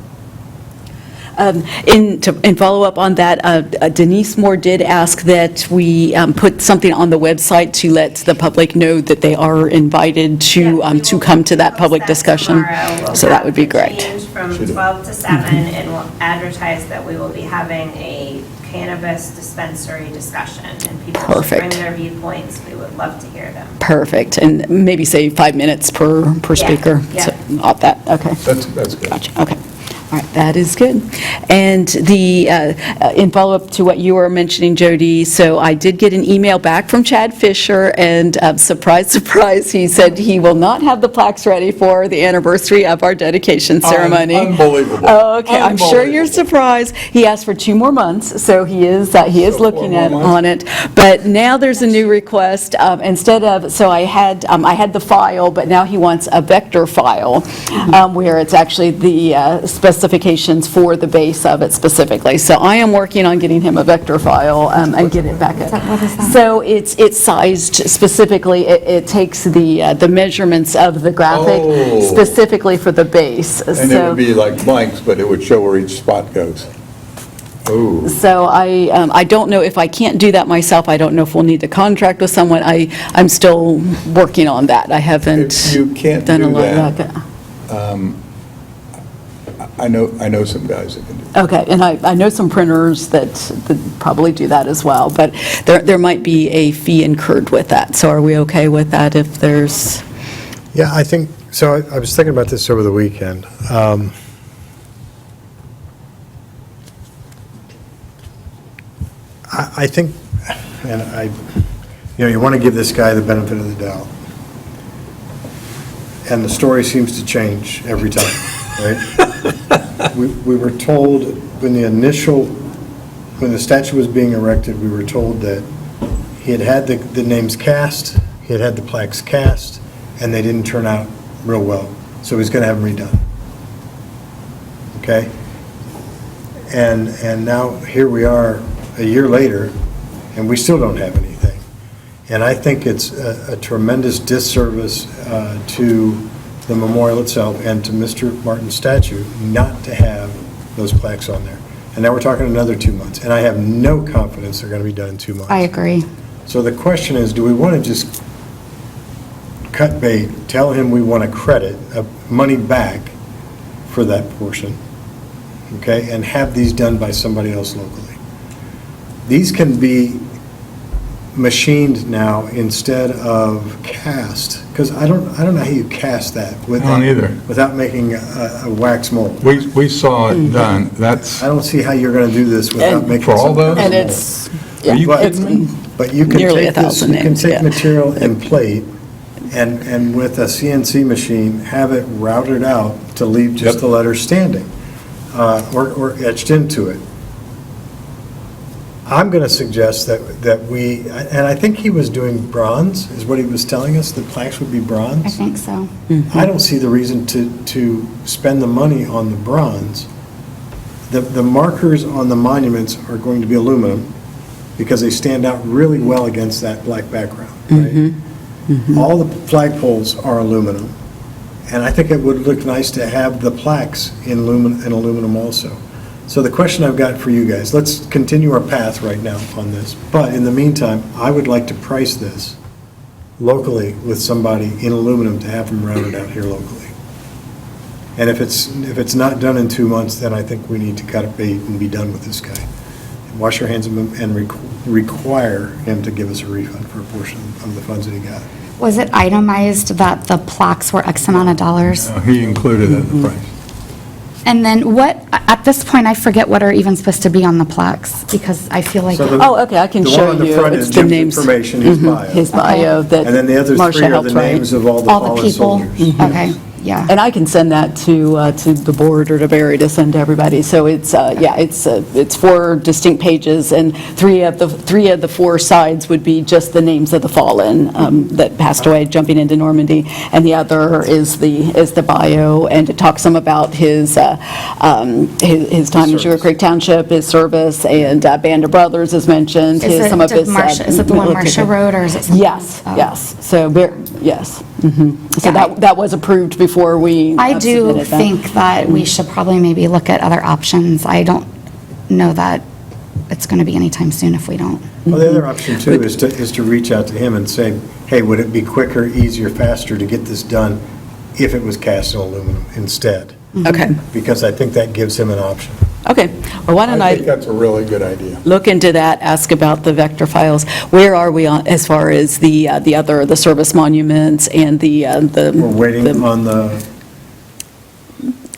S1: In follow-up on that, Denise Moore did ask that we put something on the website to let the public know that they are invited to come to that public discussion. So that would be great.
S3: Change from 12 to 7, and we'll advertise that we will be having a cannabis dispensary discussion, and people should
S1: Perfect.
S3: bring their viewpoints. We would love to hear them.
S1: Perfect, and maybe say 5 minutes per speaker.
S3: yeah.
S1: So, off that, okay.
S6: That's good.
S1: Gotcha, okay. All right, that is good. And in follow-up to what you were mentioning, Jody, so I did get an email back from Chad Fisher, and surprise, surprise, he said he will not have the plaques ready for the anniversary of our dedication ceremony.
S6: Unbelievable.
S1: Okay, I'm sure you're
S6: Unbelievable.
S1: surprised. He asked for 2 more months, so he is looking
S6: 4 more
S1: on it. But now there's a new request, instead of, so I had the file, but now he wants a vector file, where it's actually the specifications for the base of it specifically. So I am working on getting him a vector file and get it back.
S9: What is that?
S1: So it's sized specifically, it takes the measurements of the graphic
S6: Oh.
S1: specifically for the base.
S6: And it would be like blanks, but it would show where each spot goes. Ooh.
S1: So I don't know if I can't do that myself. I don't know if we'll need to contract with someone. I'm still working on that. I haven't
S6: If you can't
S1: done a
S6: do
S1: lot of
S6: that,
S1: that.
S6: I know some guys that can do it.
S1: Okay, and I know some printers that probably do that as well, but there might be a fee incurred with that. So are we okay with that if there's?
S5: Yeah, I think, so I was thinking about this over the weekend. I think, and you want to give this guy the benefit of the doubt. And the story seems to change every time, right? We were told when the statue was being erected, we were told that he had the names cast, he had the plaques cast, and they didn't turn out real well. So he's going to have them redone. Okay? And now here we are a year later, and we still don't have anything. And I think it's a tremendous disservice to the memorial itself and to Mr. Martin's statue not to have those plaques on there. And now we're talking another 2 months, and I have no confidence they're going to be done in 2 months.
S9: I agree.
S5: So the question is, do we want to just cut bait, tell him we want to credit money back for that portion, okay, and have these done by somebody else locally? These can be machined now instead of cast, because I don't know how you cast that
S6: don't either.
S5: without making a wax mold.
S6: We saw it done. That's,
S5: I don't see how you're going to do this without
S1: And-
S5: making
S6: For all
S5: some
S6: those?
S5: kind of
S1: And
S5: mold.
S1: it's,
S6: Are you
S1: yeah,
S6: kidding me?
S5: But you can
S1: Nearly
S5: take this,
S1: 1,000
S5: you can
S1: names,
S5: take
S1: yeah.
S5: material and plate, and with a CNC machine, have it routed out to leave just
S6: Yep.
S5: the letters standing, or etched into it. I'm going to suggest that we, and I think he was doing bronze, is what he was telling us, the plaques would be
S9: I
S5: bronze.
S9: think so.
S5: I don't see the reason to spend the money on the bronze. The markers on the monuments are going to be aluminum because they stand out really well against that black background, right? All the flagpoles are aluminum, and I think it would look nice to have the plaques in aluminum also. So the question I've got for you guys, let's continue our path right now on this, but in the meantime, I would like to price this locally with somebody in aluminum to have them rounded out here locally. And if it's not done in 2 months, then I think we need to cut it bait and be done with this guy. Wash our hands of him and require him to give us a refund for a portion of the funds that he got.
S9: Was it itemized that the plaques were X amount of dollars?
S6: he included it in the price.
S9: And then what, at this point, I forget what are even supposed to be on the plaques, because I feel like,
S5: So the-
S1: Oh, okay, I can
S5: The
S1: show
S5: one on the
S1: you.
S5: front
S1: It's
S5: is
S1: the
S5: Jim's
S1: names.
S5: information, his bio.
S1: His bio that
S5: And then the other
S1: Marcia
S5: three are
S1: helped
S5: the
S1: write.
S5: names of all the
S9: all the
S5: fallen
S9: people.
S5: soldiers.
S9: Okay, yeah.
S1: And I can send that to the board or to Barry to send to everybody. So it's, it's 4 distinct pages, and three of the 4 sides would be just the names of the fallen that passed away jumping into Normandy, and the other is the bio, and it talks some about his time in Sugar Creek Township, his service, and Band of Brothers is mentioned.
S9: Is it,
S1: some of
S9: did
S1: his,
S9: Marcia, is it the one Marcia
S1: military-
S9: wrote, or is it something?
S1: Yes,
S9: Oh.
S1: yes. So, yes. So
S9: Yeah,
S1: that was approved before we
S9: I do
S1: submitted that.
S9: think that we should probably maybe look at other options. I don't know that it's going to be anytime soon if we don't.
S5: Well, the other option too is to reach out to him and say, hey, would it be quicker, easier, faster to get this done if it was cast in aluminum instead?
S1: Okay,
S5: Because I think that gives him an option.
S1: okay. Well, why don't
S6: I think
S1: I
S6: that's a really good idea.
S1: look into that, ask about the vector files. Where are we on, as far as the service monuments and the
S5: We're waiting on the,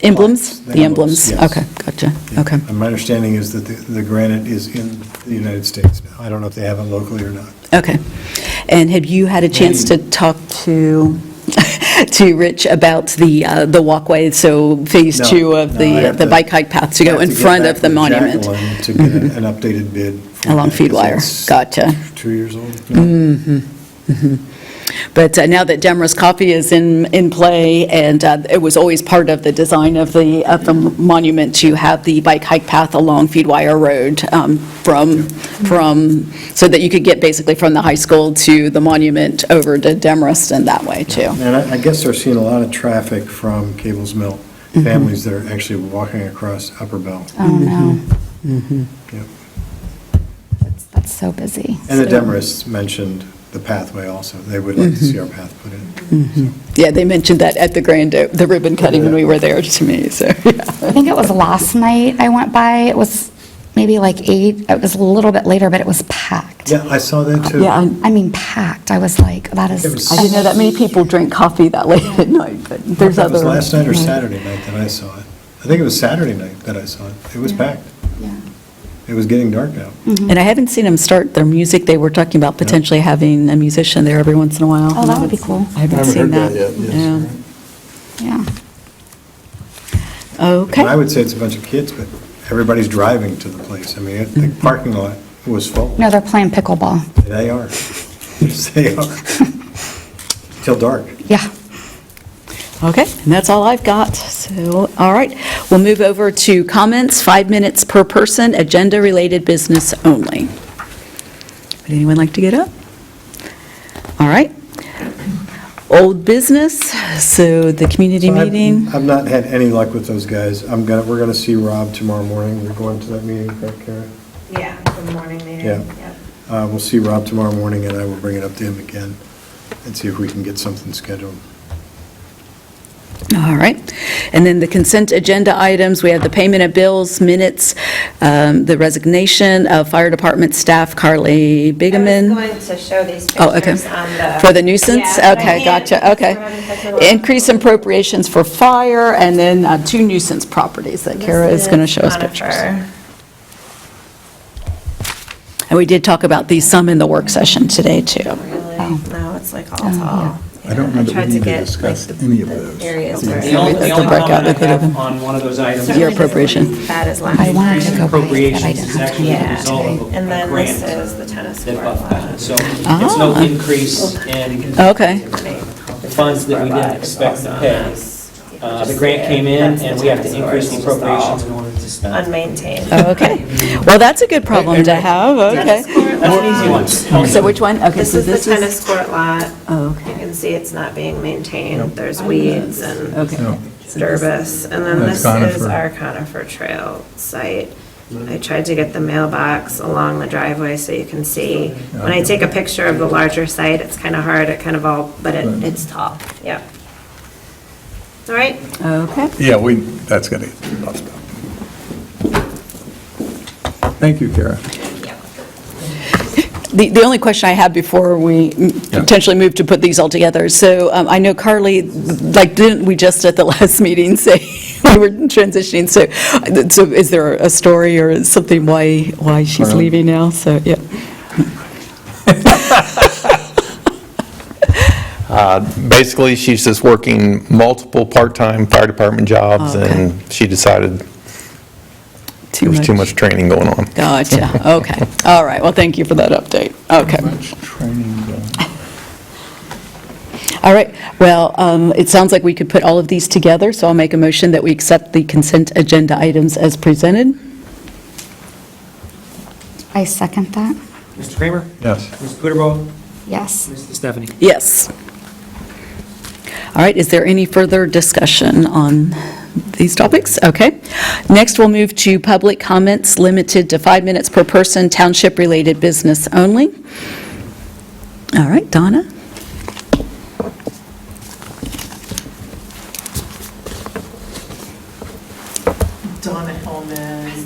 S1: emblems?
S5: The
S1: The emblems,
S5: emblems, yes.
S1: okay, gotcha, okay.
S5: and my understanding is that the granite is in the United States now. I don't know if they have it locally or not.
S1: Okay. And have you had a chance to talk to Rich about the walkway, so Phase
S5: No,
S1: 2 of
S5: no, I have
S1: the
S5: to-
S1: bike hike path to
S5: I
S1: go
S5: have
S1: in
S5: to get
S1: front
S5: back
S1: of the
S5: with
S1: monument?
S5: Jacqueline to get an updated bid. for
S1: Along
S5: that,
S1: feed
S5: 'cause
S1: wire,
S5: that's
S1: gotcha.
S5: 2 years old.
S1: But now that Demra's copy is in play, and it was always part of the design of the monument to have the bike hike path along Feedwire Road so that you could get basically from the high school to the monument over to Demrest and that way too.
S5: And I guess they're seeing a lot of traffic from Cable's Mill, families that are actually walking across Upper Bell.
S9: Oh, no.
S5: Yep.
S9: That's so busy.
S5: And the Demerists mentioned the pathway also. They would like to see our path put in.
S1: Yeah, they mentioned that at the ribbon cutting when we were there to me, so, yeah.
S9: I think it was last night I went by. It was maybe like 8. It was a little bit later, but it was packed.
S5: Yeah, I saw that too.
S1: Yeah,
S9: I mean, packed. I was like, that is.
S5: It was-
S1: I didn't know that many people drink coffee that late at night, but there's
S5: That was
S1: other.
S5: last night or Saturday night that I saw it. I think it was Saturday night that I saw it. It was packed.
S9: Yeah.
S5: It was getting dark out.
S1: And I haven't seen them start their music. They were talking about potentially having a musician there every once in a while.
S9: Oh, that would be cool.
S1: I haven't seen that. Yeah.
S9: Yeah.
S1: Okay.
S5: And I would say it's a bunch of kids, but everybody's driving to the place. I mean, the parking lot was full.
S9: No, they're playing pickleball.
S5: They are. Yes, they are. Till dark.
S9: Yeah.
S1: Okay, and that's all I've got. So, all right, we'll move over to comments, 5 minutes per person, agenda-related business only. Would anyone like to get up? All right. Old business, so the community
S5: So I've-
S1: meeting.
S5: I've not had any luck with those guys. We're gonna see Rob tomorrow morning. We're going to that meeting, correct, Kara?
S3: Yeah, the morning meeting.
S5: Yeah.
S3: Yep.
S5: We'll see Rob tomorrow morning, and I will bring it up to him again and see if we can get something scheduled.
S1: All right. And then the consent agenda items, we have the payment of bills, minutes, the resignation of fire department staff Carly Bigeman.
S3: I was going to show these
S1: Oh, okay.
S3: pictures on the.
S1: For the nuisance?
S3: Yeah, but I
S1: Okay,
S3: can't
S1: gotcha,
S3: because
S1: okay.
S3: we're having such a long-
S1: Increase appropriations for fire, and then 2 nuisance properties that Kara is going to show us pictures.
S3: Conifer.
S1: And we did talk about these some in the work session today, too.
S3: Really? No, it's like all tall.
S6: I don't know that
S3: tried
S6: we need to
S3: get,
S6: discuss
S3: like,
S6: any of
S3: the
S6: those.
S3: areas where.
S2: The only
S1: The breakout
S2: comment I
S1: that they
S2: have
S1: live in.
S2: on one of those items.
S1: Your appropriation.
S3: Bad as last.
S9: I wanted to go by it, but I
S2: Appropriations
S9: didn't
S2: is
S9: have
S2: actually
S9: time.
S2: the result of a
S3: And then
S2: grant
S3: this is the tennis
S2: that
S3: court
S2: Buff got.
S3: lot.
S2: So it's no increase in
S1: Okay.
S2: the funds that we didn't expect to pay. The grant came in, and we have to increase the appropriations in order to spend.
S3: Unmaintained.
S1: Okay. Well, that's a good problem to have, okay.
S2: That's an easy one.
S1: So which one? Okay,
S3: This
S1: so
S3: is the
S1: this
S3: tennis court lot.
S1: Oh, okay.
S3: You can see it's not being maintained. There's weeds and
S1: Okay.
S3: disturbance. And then
S6: That's
S3: this is
S6: Conifer.
S3: our Conifer Trail site. I tried to get the mailbox along the driveway so you can see. When I take a picture of the larger site, it's kind of hard, but it's tall, yeah. All right?
S1: Okay.
S6: Yeah, that's gonna get bust up. Thank you, Kara.
S1: The only question I have before we potentially move to put these all together, so I know Carly, like, didn't we just at the last meeting say we
S7: we're transitioning, so is there a story or something why she's leaving now? So, yeah.
S10: Basically, she's just working multiple part-time fire department jobs, and she decided there was too much training going on.
S7: Gotcha, okay. All right, well, thank you for that update. Okay. All right, well, it sounds like we could put all of these together, so I'll make a motion that we accept the consent agenda items as presented.
S9: I second that.
S2: Mr. Kramer?
S6: Yes.
S2: Ms. Puterbaugh?
S9: Yes.
S2: Mrs. Stephanie?
S7: Yes. All right, is there any further discussion on these topics? Okay. Next, we'll move to public comments limited to 5 minutes per person, township-related business only. All right, Donna? Donna Hellman.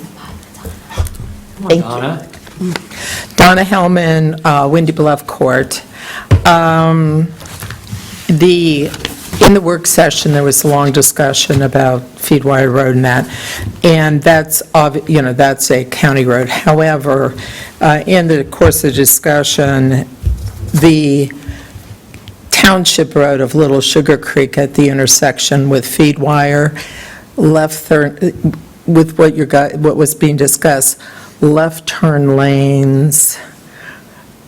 S2: Donna?
S7: Donna Hellman, Windy Bluff Court. In the work session, there was a long discussion about Feedwire Road and that, and that's a county road. However, in the course of discussion, the township road of Little Sugar Creek at the intersection with Feedwire, with what was being discussed, left turn lanes,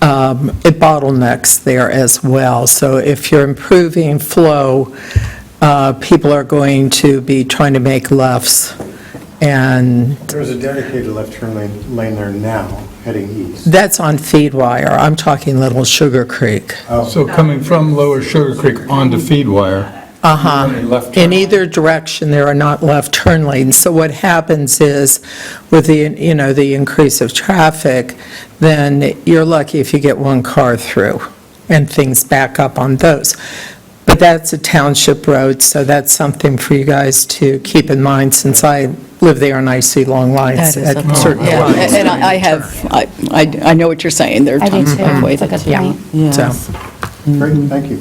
S7: it bottlenecks there as well. So if you're improving flow, people are going to be trying to make lefts, and
S5: There's a dedicated left turn lane there now, heading east.
S7: that's on Feedwire. I'm talking Little Sugar Creek.
S6: So coming from Lower Sugar Creek onto Feedwire, only left turn
S7: In either direction, there are not left turn lanes. So what happens is, with the increase of traffic, then you're lucky if you get one car through, and things back up on those. But that's a township road, so that's something for you guys to keep in mind, since I live there and I see long lines at certain
S5: yeah.
S7: points.
S1: And I know what you're saying. There are
S9: I do
S1: times
S9: too.
S1: I've
S9: It's a
S1: waited.
S9: good
S7: Yeah.
S9: point.
S7: So,
S5: Great, thank you.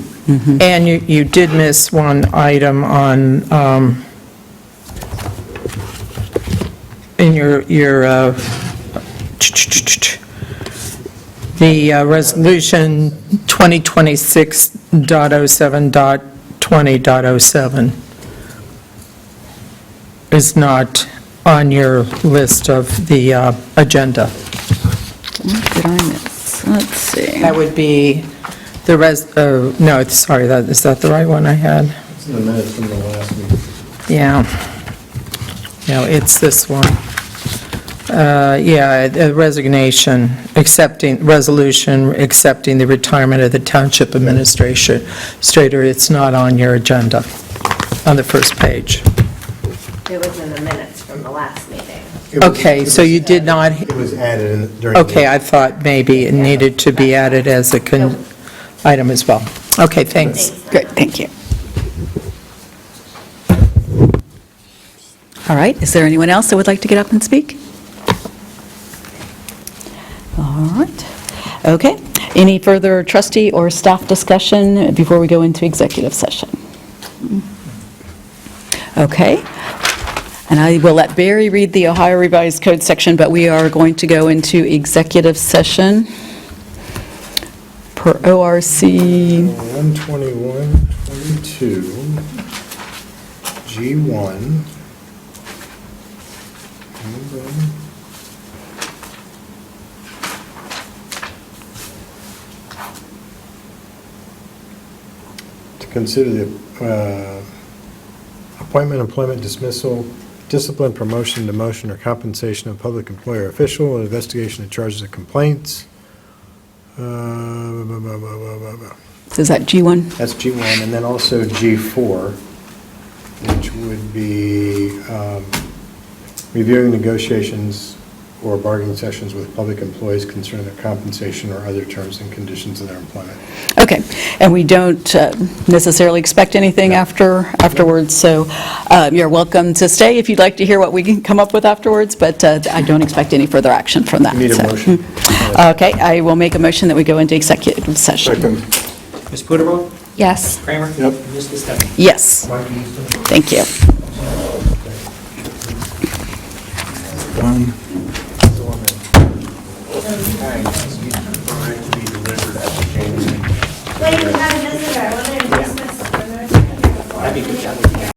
S7: and you did miss one item on, in your the resolution 2026.07.20.07 is not on your list of the agenda.
S1: What did I miss? Let's see.
S7: That would be the no, sorry, is that the right one I had?
S5: It's in the minutes from the last meeting.
S7: Yeah. No, it's this one. Yeah, resolution accepting the retirement of the township administrator. It's not on your agenda, on the first page.
S8: It was in the minutes from the last meeting.
S7: Okay, so you did not,
S5: It was added in during.
S7: okay, I thought maybe it needed to be added as a item as well. Okay, thanks.
S1: Great, thank you. All right, is there anyone else that would like to get up and speak? All right, okay. Any further trustee or staff discussion before we go into executive session? Okay, and I will let Barry read the Ohio Revised Code section, but we are going to go into executive session per ORC.
S5: 121.22, G1. To consider the appointment, employment, dismissal, discipline, promotion, demotion, or compensation of public employee or official, investigation of charges of complaints.
S1: Is that G1?
S5: That's G1, and then also G4, which would be reviewing negotiations or bargaining sessions with public employees concerning their compensation or other terms and conditions of their employment.
S1: Okay, and we don't necessarily expect anything afterwards, so you're welcome to stay if you'd like to hear what we can come up with afterwards, but I don't expect any further action from that.
S5: You need a
S1: so.
S5: motion.
S1: Okay, I will make a motion that we go into executive session.
S5: Second.
S2: Ms. Puterbaugh?
S9: Yes.
S2: Kramer?
S5: Yep.
S2: Mrs. Stephanie?
S1: Yes, thank you.
S6: done.
S3: Wait, we had a visitor.